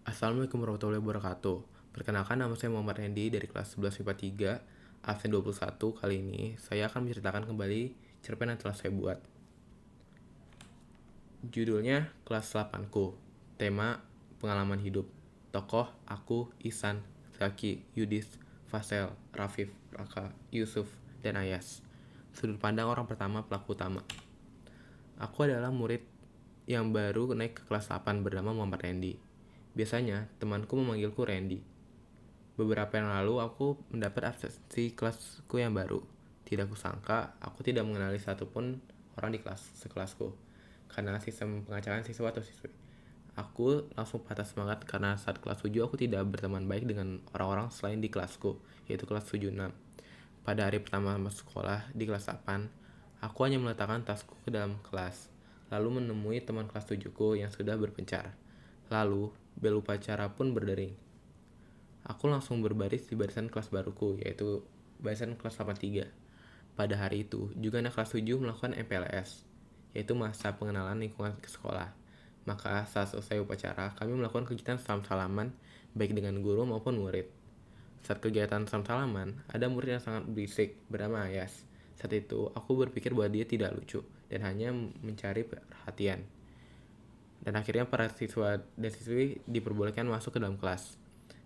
Assalamualaikum warahmatullahi wabarakatuh. Perkenalkan, nama saya Muhammad Hendy dari kelas 11 MIPA 3, absen 21. Kali ini saya akan menceritakan kembali cerpen yang telah saya buat. Judulnya Kelas 8-ku. Tema pengalaman hidup. Tokoh aku, Ihsan, Zaki, Yudis, Fasel, Rafif, Raka, Yusuf, dan Ayas. Sudut pandang orang pertama pelaku utama. Aku adalah murid yang baru naik ke kelas 8 bernama Muhammad Randy. Biasanya temanku memanggilku Randy. Beberapa yang lalu aku mendapat absensi kelasku yang baru. Tidak kusangka aku tidak mengenali satupun orang di kelas sekelasku karena sistem pengacauan siswa atau siswi. Aku langsung patah semangat karena saat kelas 7 aku tidak berteman baik dengan orang-orang selain di kelasku, yaitu kelas 76. Pada hari pertama masuk sekolah di kelas 8, aku hanya meletakkan tasku ke dalam kelas, lalu menemui teman kelas 7ku yang sudah berpencar. Lalu, bel upacara pun berdering. Aku langsung berbaris di barisan kelas baruku, yaitu barisan kelas 83. Pada hari itu, juga anak kelas 7 melakukan MPLS, yaitu masa pengenalan lingkungan ke sekolah. Maka saat selesai upacara, kami melakukan kegiatan salam-salaman baik dengan guru maupun murid. Saat kegiatan salam-salaman, ada murid yang sangat berisik bernama Ayas. Saat itu, aku berpikir bahwa dia tidak lucu dan hanya mencari perhatian. Dan akhirnya para siswa dan siswi diperbolehkan masuk ke dalam kelas.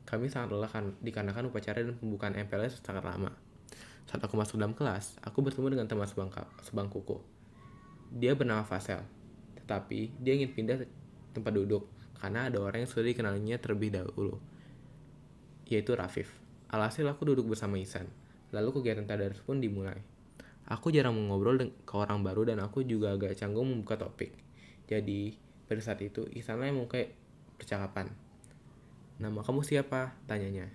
Kami sangat lelah dikarenakan upacara dan pembukaan MPLS sangat lama. Saat aku masuk dalam kelas, aku bertemu dengan teman sebangkuku. Dia bernama Fasel, tetapi dia ingin pindah tempat duduk karena ada orang yang sudah dikenalinya terlebih dahulu, yaitu Rafif. Alhasil aku duduk bersama Ihsan. Lalu kegiatan tadarus pun dimulai. Aku jarang mengobrol ke orang baru dan aku juga agak canggung membuka topik. Jadi, pada saat itu Ihsan yang memulai percakapan. Nama kamu siapa? Tanyanya.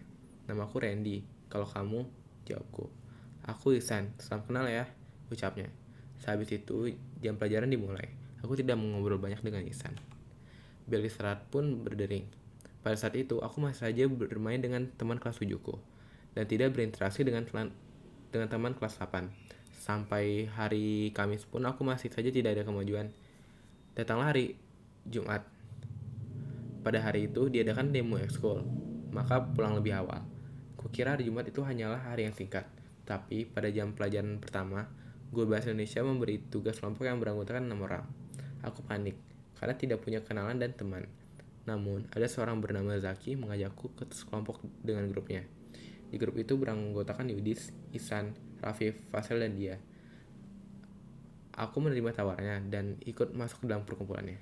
Nama aku Randy. Kalau kamu? Jawabku. Aku Ihsan. Salam kenal ya, ucapnya. Sehabis itu, jam pelajaran dimulai. Aku tidak mengobrol banyak dengan Ihsan. Bel istirahat pun berdering. Pada saat itu, aku masih saja bermain dengan teman kelas 7ku dan tidak berinteraksi dengan teman kelas 8. Sampai hari Kamis pun aku masih saja tidak ada kemajuan. Datanglah hari Jumat. Pada hari itu diadakan demo ekskul, maka pulang lebih awal. Kukira hari Jumat itu hanyalah hari yang singkat, tapi pada jam pelajaran pertama, guru bahasa Indonesia memberi tugas kelompok yang beranggotakan 6 orang. Aku panik, karena tidak punya kenalan dan teman. Namun, ada seorang bernama Zaki mengajakku ke kelompok dengan grupnya. Di grup itu beranggotakan Yudis, Ihsan, Rafif, Fasel, dan dia. Aku menerima tawarannya dan ikut masuk ke dalam perkumpulannya.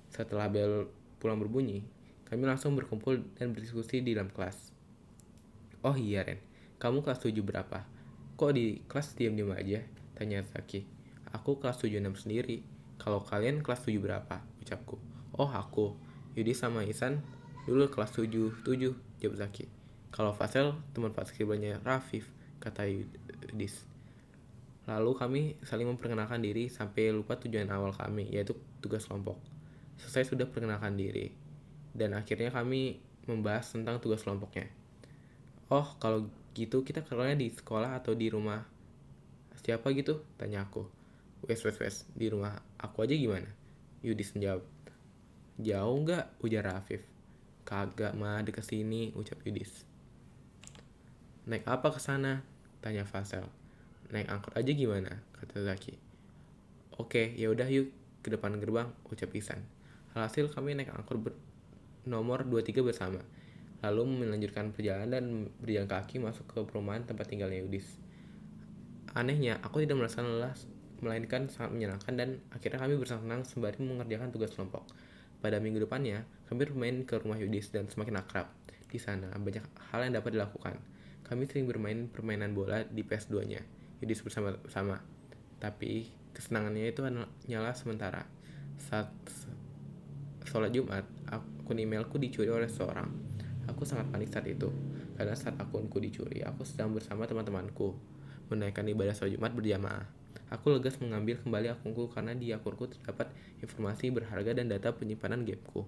Setelah bel pulang berbunyi, kami langsung berkumpul dan berdiskusi di dalam kelas. Oh iya Ren, kamu kelas 7 berapa? Kok di kelas diam-diam aja? Tanya Zaki. Aku kelas 76 sendiri. Kalau kalian kelas 7 berapa? Ucapku. Oh aku, Yudi sama Ihsan dulu kelas 7, jawab Zaki. Kalau Fasel, teman paskibanya Rafif, kata Yudis. Lalu kami saling memperkenalkan diri sampai lupa tujuan awal kami, yaitu tugas kelompok. Selesai sudah perkenalkan diri, dan akhirnya kami membahas tentang tugas kelompoknya. Oh, kalau gitu kita kerjanya di sekolah atau di rumah siapa gitu? Tanya aku. Wes, di rumah aku aja gimana? Yudis menjawab. Jauh nggak? Ujar Rafif. Kagak mah, deket sini, ucap Yudis. Naik apa ke sana? Tanya Fasel. Naik angkot aja gimana? Kata Zaki. Oke, ya udah yuk ke depan gerbang, ucap Ihsan. Alhasil kami naik angkot nomor 23 bersama. Lalu melanjutkan perjalanan dan berjalan kaki masuk ke perumahan tempat tinggalnya Yudis. Anehnya, aku tidak merasakan lelah, melainkan sangat menyenangkan dan akhirnya kami bersenang-senang sembari mengerjakan tugas kelompok. Pada minggu depannya, kami bermain ke rumah Yudis dan semakin akrab. Di sana, banyak hal yang dapat dilakukan. Kami sering bermain permainan bola di PS2-nya, Yudis bersama-sama. Tapi, kesenangannya itu hanyalah sementara. Saat sholat Jumat, akun emailku dicuri oleh seseorang. Aku sangat panik saat itu, karena saat akunku dicuri, aku sedang bersama teman-temanku menunaikan ibadah sholat Jumat berjamaah. Aku legas mengambil kembali akunku karena di akunku terdapat informasi berharga dan data penyimpanan gameku.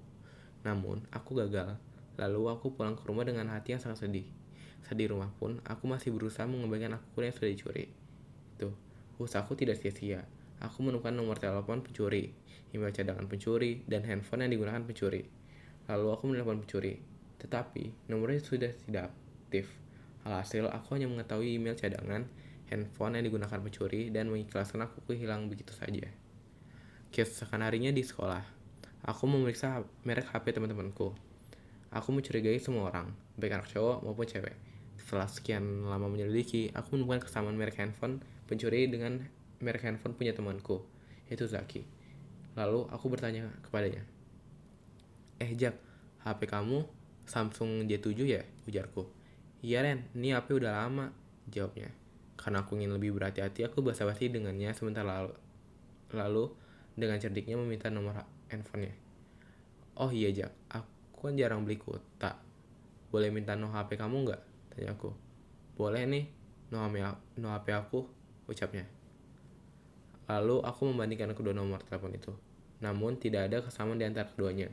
Namun, aku gagal. Lalu aku pulang ke rumah dengan hati yang sangat sedih. Saat di rumah pun, aku masih berusaha mengembalikan akun yang sudah dicuri. Usahaku tidak sia-sia. Aku menemukan nomor telepon pencuri, email cadangan pencuri, dan handphone yang digunakan pencuri. Lalu aku menelpon pencuri, tetapi nomornya sudah tidak aktif. Alhasil, aku hanya mengetahui email cadangan, handphone yang digunakan pencuri, dan mengikhlaskan aku kehilangan begitu saja. Keesokan harinya di sekolah, aku memeriksa merek HP teman-temanku. Aku mencurigai semua orang, baik anak cowok maupun cewek. Setelah sekian lama menyelidiki, aku menemukan kesamaan merek handphone pencuri dengan merek handphone punya temanku, yaitu Zaki. Lalu aku bertanya kepadanya, Jack, HP kamu Samsung J7 ya? Ujarku. Iya Ren, ini HP udah lama, jawabnya. Karena aku ingin lebih berhati-hati, aku basa-basi dengannya sebentar lalu dengan cerdiknya meminta nomor handphonenya. Oh iya Jack, aku kan jarang beli kuota. Boleh minta no HP kamu nggak? Tanya aku. Boleh nih, no HP aku, ucapnya. Lalu aku membandingkan kedua nomor telepon itu. Namun tidak ada kesamaan di antara keduanya.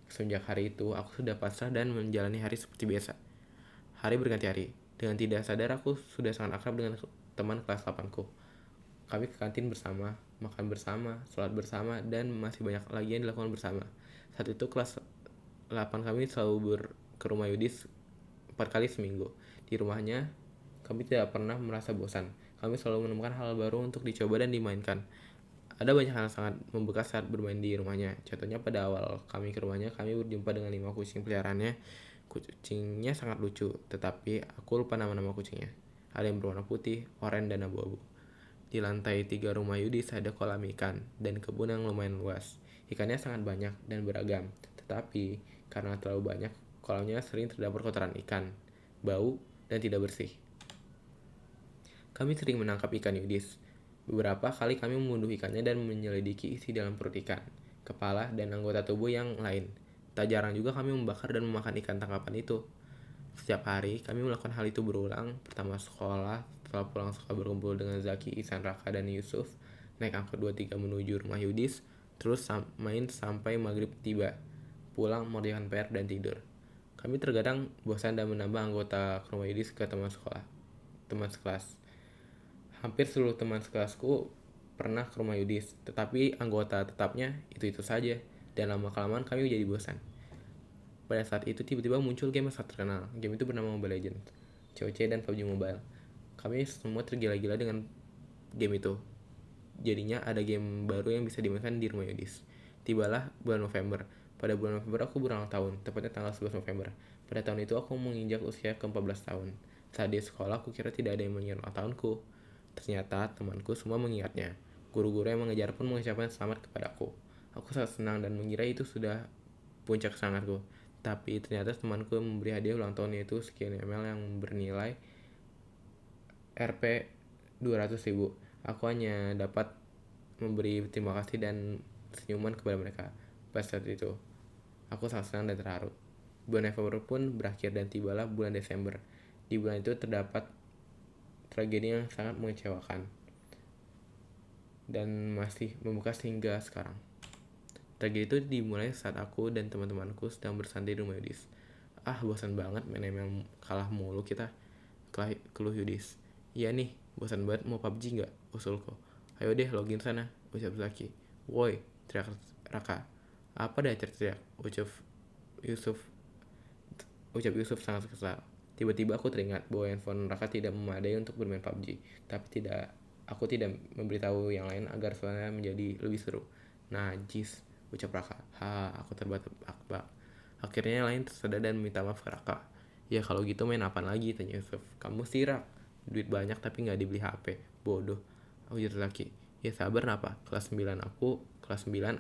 Semenjak hari itu, aku sudah pasrah dan menjalani hari seperti biasa. Hari berganti hari. Dengan tidak sadar aku sudah sangat akrab dengan teman kelas 8ku. Kami ke kantin bersama, makan bersama, sholat bersama, dan masih banyak lagi yang dilakukan bersama. Saat itu kelas 8 kami selalu ke rumah Yudis 4 kali seminggu. Di rumahnya, kami tidak pernah merasa bosan. Kami selalu menemukan hal baru untuk dicoba dan dimainkan. Ada banyak hal sangat membekas saat bermain di rumahnya. Contohnya pada awal kami ke rumahnya, kami berjumpa dengan 5 kucing peliharaannya. Kucingnya sangat lucu, tetapi aku lupa nama-nama kucingnya. Ada yang berwarna putih, oranye, dan abu-abu. Di lantai 3 rumah Yudis ada kolam ikan dan kebun yang lumayan luas. Ikannya sangat banyak dan beragam, tetapi karena terlalu banyak, kolamnya sering terdapat kotoran ikan, bau, dan tidak bersih. Kami sering menangkap ikan Yudis. Beberapa kali kami membunuh ikannya dan menyelidiki isi dalam perut ikan, kepala, dan anggota tubuh yang lain. Tak jarang juga kami membakar dan memakan ikan tangkapan itu. Setiap hari, kami melakukan hal itu berulang. Pertama sekolah, setelah pulang sekolah berkumpul dengan Zaki, Ihsan, Raka, dan Yusuf. Naik angkot 23 menuju rumah Yudis, terus main sampai maghrib tiba. Pulang, mengerjakan PR, dan tidur. Kami terkadang bosan dan menambah anggota ke rumah Yudis ke teman sekelas. Hampir seluruh teman sekelasku pernah ke rumah Yudis, tetapi anggota tetapnya itu-itu saja, dan lama-kelamaan kami jadi bosan. Pada saat itu tiba-tiba muncul game yang sangat terkenal. Game itu bernama Mobile Legends, COC, dan PUBG Mobile. Kami semua tergila-gila dengan game itu. Jadinya ada game baru yang bisa dimainkan di rumah Yudis. Tibalah bulan November. Pada bulan November aku berulang tahun, tepatnya tanggal 11 November. Pada tahun itu aku menginjak usia ke-14 tahun. Saat di sekolah aku kira tidak ada yang mengingat ulang tahunku. Ternyata temanku semua mengingatnya. Guru-guru yang mengejar pun mengucapkan selamat kepadaku. Aku sangat senang dan mengira itu sudah puncak semangatku. Tapi ternyata temanku memberi hadiah ulang tahun, yaitu sekian ml yang bernilai Rp 200.000. Aku hanya dapat memberi terima kasih dan senyuman kepada mereka. Pas saat itu, aku sangat senang dan terharu. Bulan November pun berakhir dan tibalah bulan Desember. Di bulan itu terdapat tragedi yang sangat mengecewakan dan masih membekas hingga sekarang. Tragedi itu dimulai saat aku dan teman-temanku sedang bersantai di rumah Yudis. Bosan banget main ML kalah mulu kita, keluh Yudis. Iya nih, bosan banget, mau PUBG nggak? Usulku. Ayo deh login sana, ucap Zaki. Woi, teriak Raka. Apa dah teriak? Ucap Yusuf sangat kesal. Tiba-tiba aku teringat bahwa handphone Raka tidak memadai untuk bermain PUBG. Tapi aku tidak memberitahu yang lain agar suasana menjadi lebih seru. Najis, ucap Raka. Aku terbak-bak. Akhirnya yang lain tersadar dan meminta maaf ke Raka. Ya kalau gitu main apa lagi, tanya Yusuf. Kamu sih Rak, duit banyak tapi nggak dibeli HP. Bodoh, ujar Zaki. Ya sabar napa, kelas 9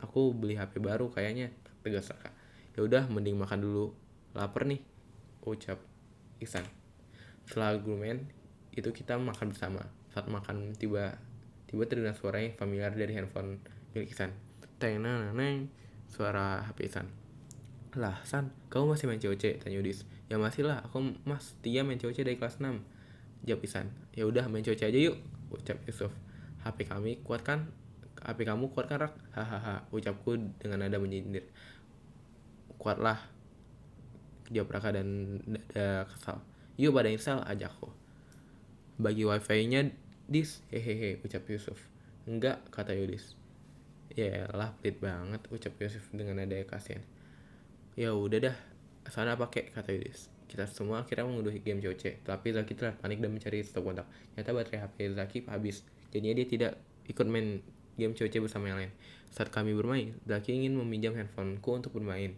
aku beli HP baru kayaknya, tegas Raka. Ya udah mending makan dulu, lapar nih, ucap Ihsan. Setelah argumen itu kita makan bersama. Saat makan tiba terdengar suara yang familiar dari handphone milik Ihsan. Teng, suara HP Ihsan. Lah San, kamu masih main COC? Tanya Yudis. Ya masih lah, aku mas Tia main COC dari kelas 6, jawab Ihsan. Ya udah main COC aja yuk, ucap Yusuf. HP kamu kuat kan Rak? Hahaha, ucapku dengan nada menyindir. Kuat lah, jawab Raka dan dada kesal. Yuk pada install, ajakku. Bagi wifi-nya dis, hehehe, ucap Yusuf. Enggak, kata Yudis. Ya lah, pelit banget, ucap Yusuf dengan nada kasihan. Ya udah dah, sana pakai, kata Yudis. Kita semua akhirnya mengunduh game COC, tapi Zaki telah panik dan mencari stop kontak. Ternyata baterai HP Zaki habis, jadinya dia tidak ikut main game COC bersama yang lain. Saat kami bermain, Zaki ingin meminjam handphoneku untuk bermain.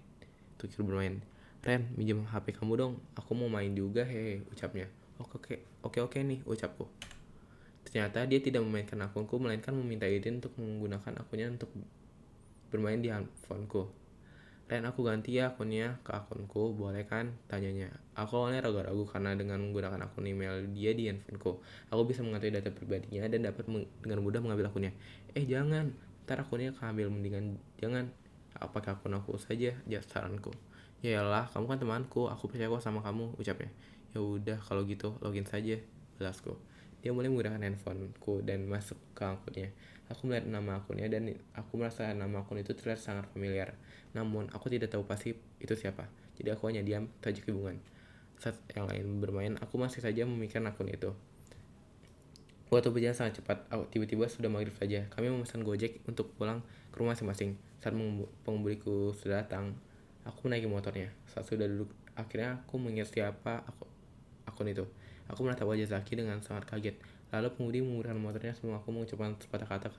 Ren, minjem HP kamu dong, aku mau main juga, hehe, ucapnya. Oke nih, ucapku. Ternyata dia tidak memainkan akunku, melainkan meminta izin untuk menggunakan akunnya untuk bermain di handphoneku. Ren, aku ganti ya akunnya ke akunku, boleh kan? Tanyanya. Aku awalnya ragu-ragu karena dengan menggunakan akun email dia di handphoneku, aku bisa mengetahui data pribadinya dan dapat dengan mudah mengambil akunnya. Jangan, ntar akunnya keambil, mendingan jangan. Pakai akun aku saja, saranku. Yaelah, kamu kan temanku, aku percaya kok sama kamu, ucapnya. Ya udah, kalau gitu login saja, balasku. Dia mulai menggunakan handphoneku dan masuk ke akunnya. Aku melihat nama akunnya dan aku merasa nama akun itu terlihat sangat familiar. Namun, aku tidak tahu pasti itu siapa. Jadi aku hanya diam, saja kebingungan. Saat yang lain bermain, aku masih saja memikirkan akun itu. Waktu berjalan sangat cepat, tiba-tiba sudah maghrib saja. Kami memesan Gojek untuk pulang ke rumah masing-masing. Saat pengemudiku sudah datang, aku menaiki motornya. Saat sudah duduk, akhirnya aku mengingat siapa akun itu. Aku menatap wajah Zaki dengan sangat kaget. Lalu pengemudi memurahkan motornya sebelum aku mengucapkan sepatah kata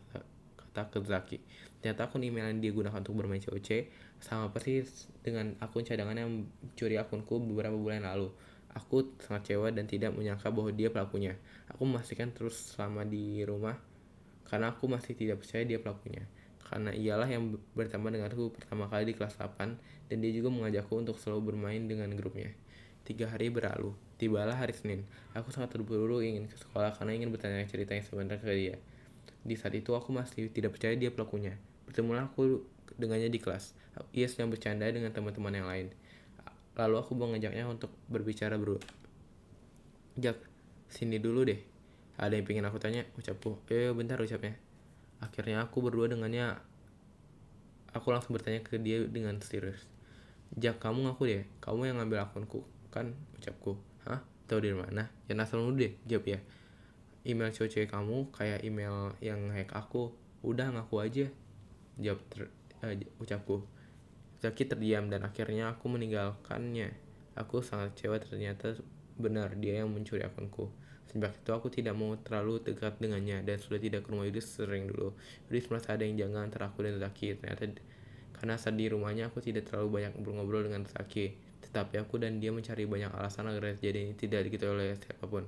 ke Zaki. Ternyata akun email yang dia gunakan untuk bermain COC sama persis dengan akun cadangan yang mencuri akunku beberapa bulan lalu. Aku sangat kecewa dan tidak menyangka bahwa dia pelakunya. Aku memastikan terus selama di rumah karena aku masih tidak percaya dia pelakunya. Karena ialah yang berteman denganku pertama kali di kelas 8 dan dia juga mengajakku untuk selalu bermain dengan grupnya. 3 hari berlalu, tibalah hari Senin. Aku sangat terburu-buru ingin ke sekolah karena ingin bertanya cerita yang sebenarnya ke dia. Di saat itu aku masih tidak percaya dia pelakunya. Bertemulah aku dengannya di kelas. Ia sedang bercanda dengan teman-teman yang lain. Lalu aku mengajaknya untuk berbicara berdua. Jak, sini dulu deh. Ada yang pengen aku tanya, ucapku. Bentar, ucapnya. Akhirnya aku berdua dengannya. Aku langsung bertanya ke dia dengan serius. Jak, kamu ngaku deh, kamu yang ngambil akunku, kan? Ucapku. Hah? Tahu dari mana? Jangan asal nuduh deh, jawab ya. Email cewek kamu kayak email yang hack aku. Udah ngaku aja, jawab ucapku. Zaki terdiam dan akhirnya aku meninggalkannya. Aku sangat kecewa, ternyata benar dia yang mencuri akunku. Sejak itu aku tidak mau terlalu dekat dengannya dan sudah tidak ke rumah Yudis sering dulu. Yudis merasa ada yang janggal antara aku dan Zaki. Ternyata karena saat di rumahnya aku tidak terlalu banyak ngobrol dengan Zaki. Tetapi aku dan dia mencari banyak alasan agar jadi tidak diketahui oleh siapapun.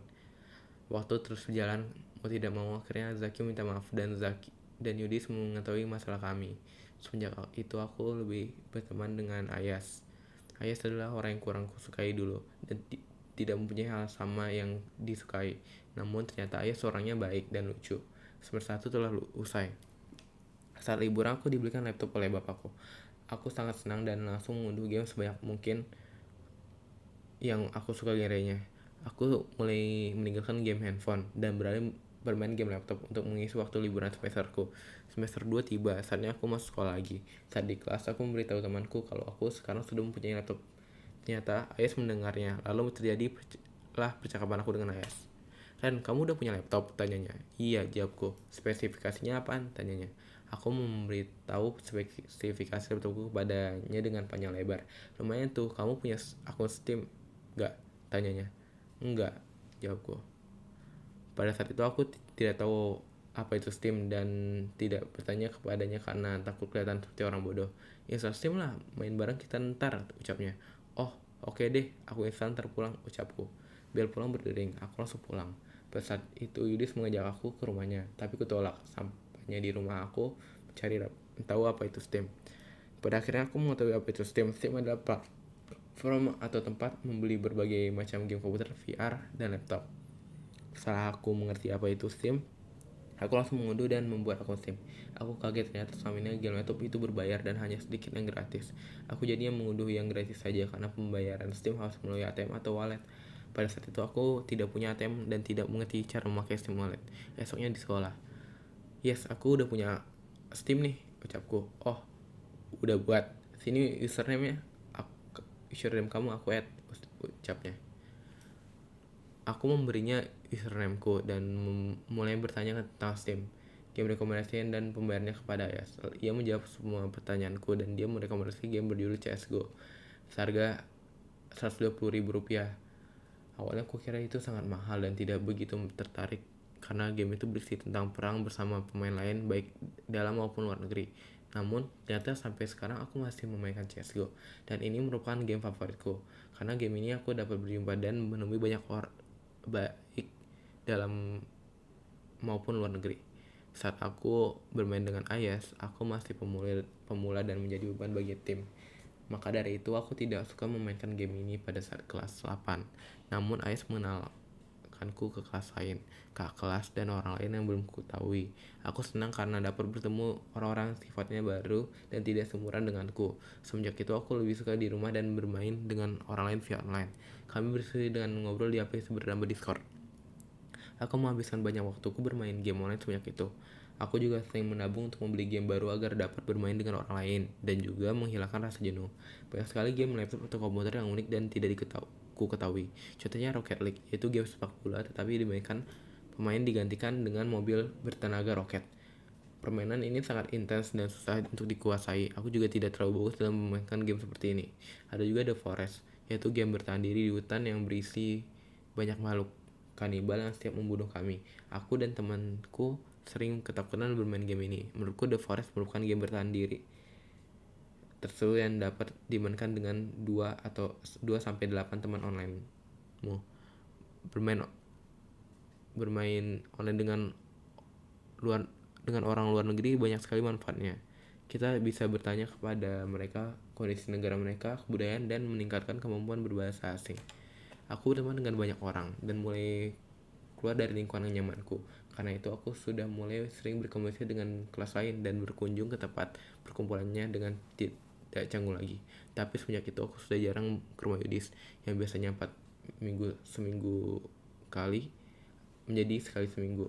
Waktu terus berjalan, mau tidak mau akhirnya Zaki minta maaf dan Yudis mengetahui masalah kami. Semenjak itu aku lebih berteman dengan Ayas. Ayas adalah orang yang kurang kusukai dulu dan tidak mempunyai hal sama yang disukai. Namun ternyata Ayas orangnya baik dan lucu. Semester 1 telah usai. Saat liburan aku dibelikan laptop oleh bapakku. Aku sangat senang dan langsung mengunduh game sebanyak mungkin yang aku suka genrenya. Aku mulai meninggalkan game handphone dan beralih bermain game laptop untuk mengisi waktu liburan semesterku. Semester 2 tiba, saatnya aku masuk sekolah lagi. Saat di kelas, aku memberitahu temanku kalau aku sekarang sudah mempunyai laptop. Ternyata Ayas mendengarnya, lalu terjadilah percakapan aku dengan Ayas. Ren, kamu udah punya laptop? Tanyanya. Iya, jawabku. Spesifikasinya apaan? Tanyanya. Aku memberitahu spesifikasi laptopku kepadanya dengan panjang lebar. Lumayan tuh, kamu punya akun Steam? Enggak, tanyanya. Enggak, jawabku. Pada saat itu aku tidak tahu apa itu Steam dan tidak bertanya kepadanya karena takut kelihatan seperti orang bodoh. Install Steam lah, main bareng kita ntar, ucapnya. Oh, oke deh, aku install ntar pulang, ucapku. Bel pulang berdering, aku langsung pulang. Pada saat itu Yudis mengajak aku ke rumahnya, tapi kutolak. Sampainya di rumah aku mencari tahu apa itu Steam. Pada akhirnya aku mengetahui apa itu Steam. Steam adalah platform atau tempat membeli berbagai macam game komputer, VR, dan laptop. Setelah aku mengerti apa itu Steam, aku langsung mengunduh dan membuat akun Steam. Aku kaget ternyata selama ini game laptop itu berbayar dan hanya sedikit yang gratis. Aku jadinya mengunduh yang gratis saja karena pembayaran Steam harus melalui ATM atau wallet. Pada saat itu aku tidak punya ATM dan tidak mengerti cara memakai Steam Wallet. Esoknya di sekolah. Yes, aku udah punya Steam nih, ucapku. Oh, udah buat. Sini username-nya. Username kamu aku add, ucapnya. Aku memberinya usernameku dan mulai bertanya tentang Steam, game rekomendasi dan pembayarannya kepada Ayas. Ia menjawab semua pertanyaanku dan dia merekomendasi game berjudul CSGO. seharga Rp120.000. Awalnya aku kira itu sangat mahal dan tidak begitu tertarik karena game itu berisi tentang perang bersama pemain lain baik dalam maupun luar negeri. Namun ternyata sampai sekarang aku masih memainkan CSGO dan ini merupakan game favoritku karena game ini aku dapat berjumpa dan menemui banyak orang baik dalam maupun luar negeri. Saat aku bermain dengan Ayas, aku masih pemula dan menjadi beban bagi tim. Maka dari itu aku tidak suka memainkan game ini pada saat kelas 8. Namun Ayas mengenalkanku ke kelas lain, kak kelas dan orang lain yang belum kutahui. Aku senang karena dapat bertemu orang-orang sifatnya baru dan tidak seumuran denganku. Semenjak itu aku lebih suka di rumah dan bermain dengan orang lain via online. Kami bersih dengan ngobrol di aplikasi bernama Discord. Aku menghabiskan banyak waktuku bermain game online semenjak itu. Aku juga sering menabung untuk membeli game baru agar dapat bermain dengan orang lain dan juga menghilangkan rasa jenuh. Banyak sekali game laptop atau komputer yang unik dan tidak ketahui. Contohnya Rocket League, yaitu game sepak bola tetapi dimainkan pemain digantikan dengan mobil bertenaga roket. Permainan ini sangat intens dan susah untuk dikuasai. Aku juga tidak terlalu bagus dalam memainkan game seperti ini. Ada juga The Forest, yaitu game bertahan diri di hutan yang berisi banyak makhluk kanibal yang setiap membunuh kami. Aku dan temanku sering ketakutan bermain game ini. Menurutku The Forest merupakan game bertahan diri terseru yang dapat dimainkan dengan 2 sampai 8 teman online-mu. Bermain online dengan orang luar negeri banyak sekali manfaatnya. Kita bisa bertanya kepada mereka kondisi negara mereka, kebudayaan, dan meningkatkan kemampuan berbahasa asing. Aku berteman dengan banyak orang dan mulai keluar dari lingkungan nyamanku. Karena itu aku sudah mulai sering berkomunikasi dengan kelas lain dan berkunjung ke tempat perkumpulannya dengan tidak canggung lagi. Tapi semenjak itu aku sudah jarang ke rumah Yudis yang biasanya 4 minggu seminggu kali menjadi sekali seminggu.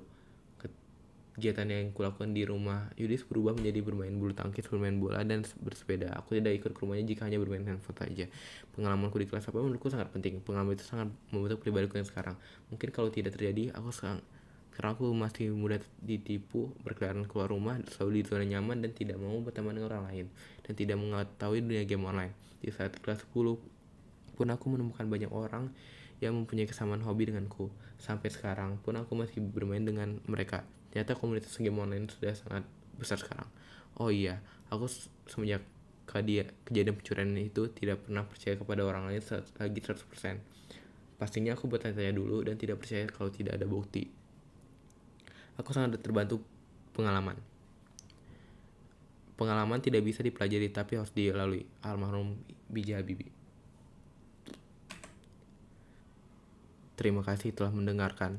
Kegiatan yang kulakukan di rumah Yudis berubah menjadi bermain bulu tangkis, bermain bola, dan bersepeda. Aku tidak ikut ke rumahnya jika hanya bermain handphone saja. Pengalamanku di kelas apa menurutku sangat penting. Pengalaman itu sangat membentuk pribadiku yang sekarang. Mungkin kalau tidak terjadi, sekarang aku masih mudah ditipu, berkeliaran keluar rumah, selalu di zona nyaman, dan tidak mau berteman dengan orang lain, dan tidak mengetahui dunia game online. Di saat kelas 10 pun aku menemukan banyak orang yang mempunyai kesamaan hobi denganku. Sampai sekarang pun aku masih bermain dengan mereka. Ternyata komunitas game online sudah sangat besar sekarang. Oh iya, aku semenjak kejadian pencurian itu tidak pernah percaya kepada orang lain lagi 100%. Pastinya aku bertanya-tanya dulu dan tidak percaya kalau tidak ada bukti. Aku sangat terbantu pengalaman. Pengalaman tidak bisa dipelajari tapi harus dilalui. Almarhum B.J. Habibie. Terima kasih telah mendengarkan.